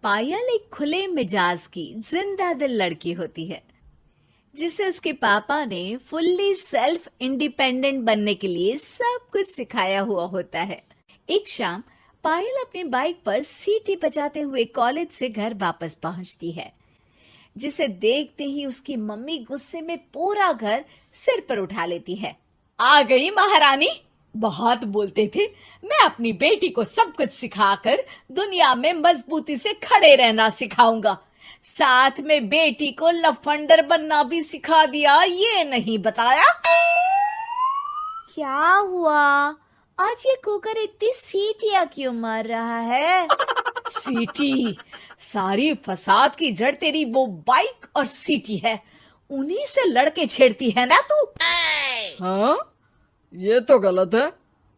पायल एक खुले मिजाज की जिंदा दिल लड़की होती है जिसे उसके पापा ने फुल्ली सेल्फ इंडिपेंडेंट बनने के लिए सब कुछ सिखाया हुआ होता है। एक शाम पायल अपनी बाइक पर सीटी बजाते हुए कॉलेज से घर वापस पहुंचती है, जिसे देखते ही उसकी मम्मी गुस्से में पूरा घर सिर पर उठा लेती है। आ गई महारानी, बहुत बोलते थे मैं अपनी बेटी को सब कुछ सिखाकर दुनिया में मजबूती से खड़े रहना सिखाऊंगा, साथ में बेटी को लफंडर बनना भी सिखा दिया, ये नहीं बताया। क्या हुआ? आज ये कुकर इतनी सीटियां क्यों मार रहा है? सीटी? सारी फसाद की जड़ तेरी वो बाइक और सीटी है, उन्हीं से लड़के छेड़ती है ना तू। हाँ, ये तो गलत है,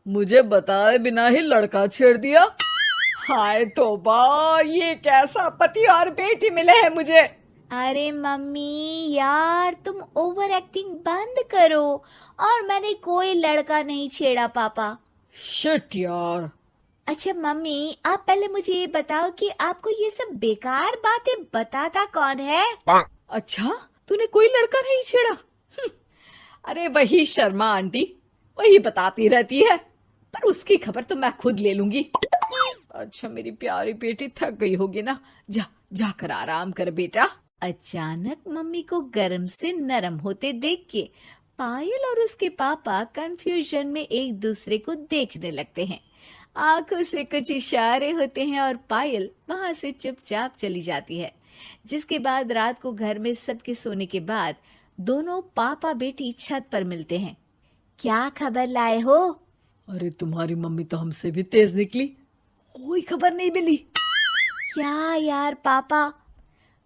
मुझे बताए बिना ही लड़का छेड़ दिया। हाय तौबा, ये कैसा पति और बेटी मिले हैं मुझे। अरे मम्मी यार, तुम ओवर एक्टिंग बंद करो, और मैंने कोई लड़का नहीं छेड़ा पापा। शिट यार। अच्छा मम्मी, आप पहले मुझे ये बताओ कि आपको ये सब बेकार बातें बताता कौन है? अच्छा, तूने कोई लड़का नहीं छेड़ा? अरे वही शर्मा आंटी, वही बताती रहती है, पर उसकी खबर तो मैं खुद ले लूंगी। अच्छा मेरी प्यारी बेटी, थक गई होगी ना, जाकर आराम कर बेटा। अचानक मम्मी को गर्म से नरम होते देख के पायल और उसके पापा कंफ्यूजन में एक दूसरे को देखने लगते हैं। आंखों से कुछ इशारे होते हैं और पायल वहां से चुपचाप चली जाती है। जिसके बाद रात को घर में सबके सोने के बाद दोनों पापा बेटी छत पर मिलते हैं। क्या खबर लाए हो? अरे तुम्हारी मम्मी तो हमसे भी तेज निकली, कोई खबर नहीं मिली। क्या यार पापा,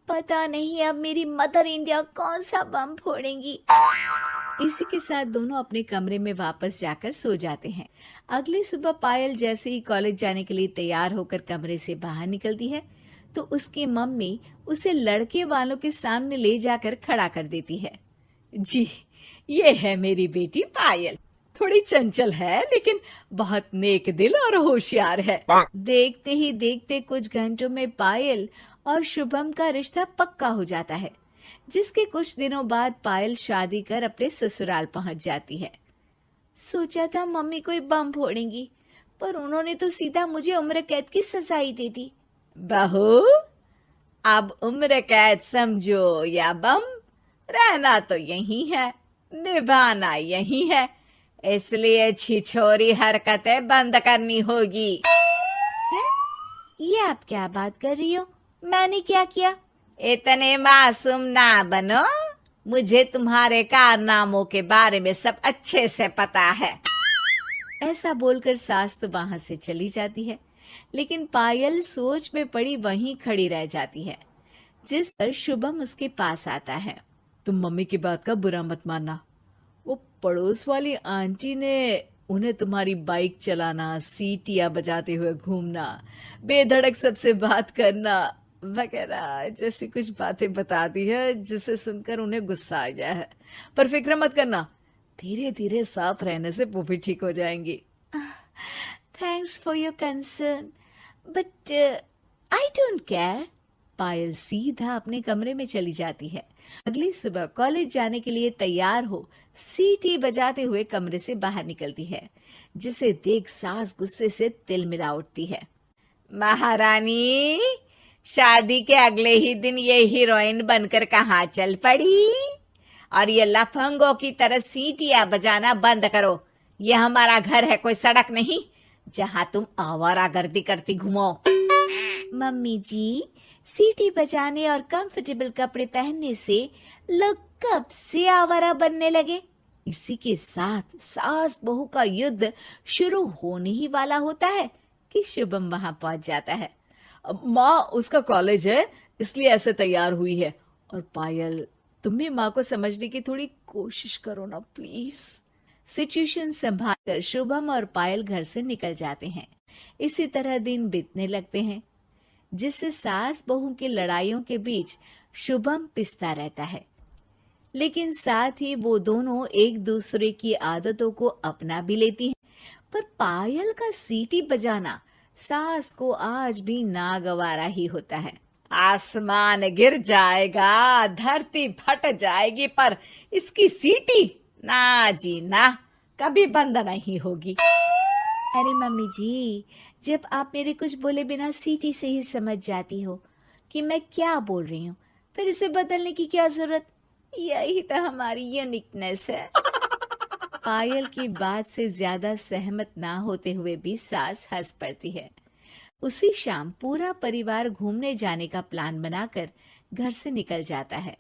पता नहीं अब मेरी मदर इंडिया कौन सा बम फोड़ेंगी। इसी के साथ दोनों अपने कमरे में वापस जाकर सो जाते हैं। अगली सुबह पायल जैसे ही कॉलेज जाने के लिए तैयार होकर कमरे से बाहर निकलती है तो उसकी मम्मी उसे लड़के वालों के सामने ले जाकर खड़ा कर देती है। जी, ये है मेरी बेटी पायल, थोड़ी चंचल है लेकिन बहुत नेक दिल और होशियार है। देखते ही देखते कुछ घंटों में पायल और शुभम का रिश्ता पक्का हो जाता है, जिसके कुछ दिनों बाद पायल शादी कर अपने ससुराल पहुंच जाती है। सोचा था मम्मी कोई बम फोड़ेंगी, पर उन्होंने तो सीधा मुझे उम्र कैद की सजा ही दे दी। बहू, अब उम्र कैद समझो या बम, रहना तो यही है, निभाना यही है, इसलिए छिछोरी हरकतें बंद करनी होगी। है? ये आप क्या बात कर रही हो? मैंने क्या किया? इतने मासूम ना बनो, मुझे तुम्हारे कारनामों के बारे में सब अच्छे से पता है। ऐसा बोलकर सास तो वहां से चली जाती है, लेकिन पायल सोच में पड़ी वहीं खड़ी रह जाती है। जिस पर शुभम उसके पास आता है। तुम मम्मी की बात का बुरा मत मानना, वो पड़ोस वाली आंटी ने उन्हें तुम्हारी बाइक चलाना, सीटियां बजाते हुए घूमना, बेधड़क सबसे बात करना वगैरह जैसी कुछ बातें बता दी है, जिसे सुनकर उन्हें गुस्सा आ गया है। पर फिक्र मत करना, धीरे धीरे साथ रहने से वो भी ठीक हो जाएंगी। Thanks for your concern, but I don't care. Payal सीधा अपने कमरे में चली जाती है। अगली सुबह कॉलेज जाने के लिए तैयार हो सीटी बजाते हुए कमरे से बाहर निकलती है, जिसे देख सास गुस्से से तिलमिला उठती है। महारानी, शादी के अगले ही दिन ये हीरोइन बनकर कहाँ चल पड़ी? और ये लफंगों की तरह सीटियां बजाना बंद करो। ये हमारा घर है, कोई सड़क नहीं जहां तुम आवारागर्दी करती घूमो। मम्मी जी, सीटी बजाने और कंफर्टेबल कपड़े पहनने से लोग कब से आवारा बनने लगे? इसी के साथ सास बहू का युद्ध शुरू होने ही वाला होता है कि शुभम वहां पहुंच जाता है। माँ, उसका कॉलेज है इसलिए ऐसे तैयार हुई है। और पायल, तुम भी माँ को समझने की थोड़ी कोशिश करो ना प्लीज। सिचुएशन संभालकर शुभम और पायल घर से निकल जाते हैं। इसी तरह दिन बीतने लगते हैं, जिससे सास बहू की लड़ाइयों के बीच शुभम पिसता रहता है, लेकिन साथ ही वो दोनों एक दूसरे की आदतों को अपना भी लेती हैं। पर पायल का सीटी बजाना सास को आज भी नागवारा ही होता है। आसमान गिर जाएगा, धरती फट जाएगी, पर इसकी सीटी ना जी ना, कभी बंद नहीं होगी। अरे मम्मी जी, जब आप मेरे कुछ बोले बिना सीटी से ही समझ जाती हो कि मैं क्या बोल रही हूँ, फिर इसे बदलने की क्या जरूरत? यही तो हमारी यूनिकनेस है। पायल की बात से ज्यादा सहमत ना होते हुए भी सास हंस पड़ती है। उसी शाम पूरा परिवार घूमने जाने का प्लान बनाकर घर से निकल जाता है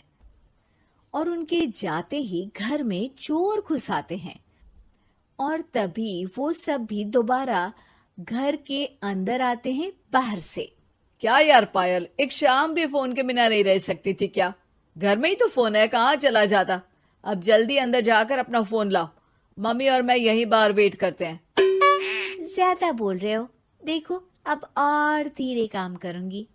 और उनके जाते ही घर में चोर घुस आते हैं और तभी वो सब भी दोबारा घर के अंदर आते हैं बाहर से। क्या यार पायल, एक शाम भी फोन के बिना नहीं रह सकती थी क्या? घर में ही तो फोन है, कहाँ चला जाता? अब जल्दी अंदर जाकर अपना फोन लाओ, मम्मी और मैं यहीं बाहर वेट करते हैं। ज्यादा बोल रहे हो, देखो अब और धीरे काम करूंगी।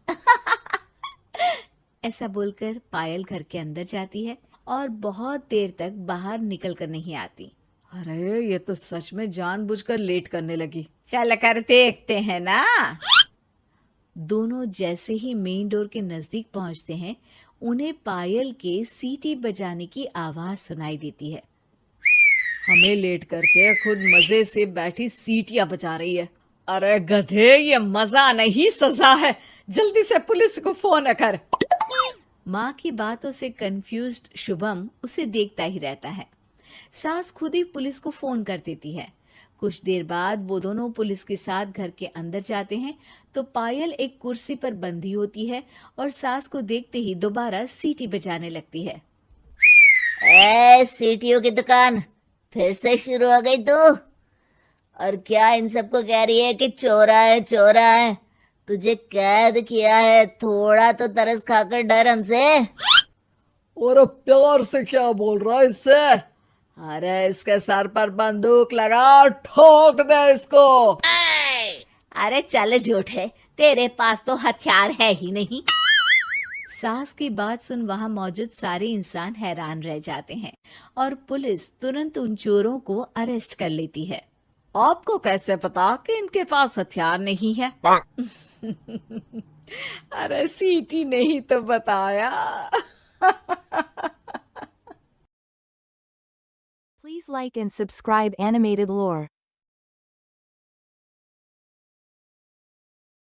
ऐसा बोलकर पायल घर के अंदर जाती है और बहुत देर तक बाहर निकल कर नहीं आती। अरे ये तो सच में जानबूझकर लेट करने लगी। चल कर देखते हैं ना। दोनों जैसे ही मेन डोर के नजदीक पहुंचते हैं, उन्हें पायल के सीटी बजाने की आवाज सुनाई देती है। हमें लेट करके खुद मजे से बैठी सीटियां बजा रही है। अरे गधे, ये मजा नहीं सजा है, जल्दी से पुलिस को फोन कर। माँ की बातों से कंफ्यूज्ड शुभम उसे देखता ही रहता है। सास खुद ही पुलिस को फोन कर देती है। कुछ देर बाद वो दोनों पुलिस के साथ घर के अंदर जाते हैं तो पायल एक कुर्सी पर बंधी होती है और सास को देखते ही दोबारा सीटी बजाने लगती है। सीटियों की दुकान फिर से शुरू हो गई तू? और क्या इन सबको कह रही है कि चोरा है चोरा है? तुझे कैद किया है, थोड़ा तो तरस खाकर डर हमसे। और प्यार से क्या बोल रहा है इससे? अरे इसके सर पर बंदूक लगा, ठोक दे इसको। अरे चल झूठे, तेरे पास तो हथियार है ही नहीं। सास की बात सुन वहां मौजूद सारे इंसान हैरान रह जाते हैं और पुलिस तुरंत उन चोरों को अरेस्ट कर लेती है। आपको कैसे पता कि इनके पास हथियार नहीं है? अरे सीटी नहीं तो बताया। Please like and subscribe Animated Lore.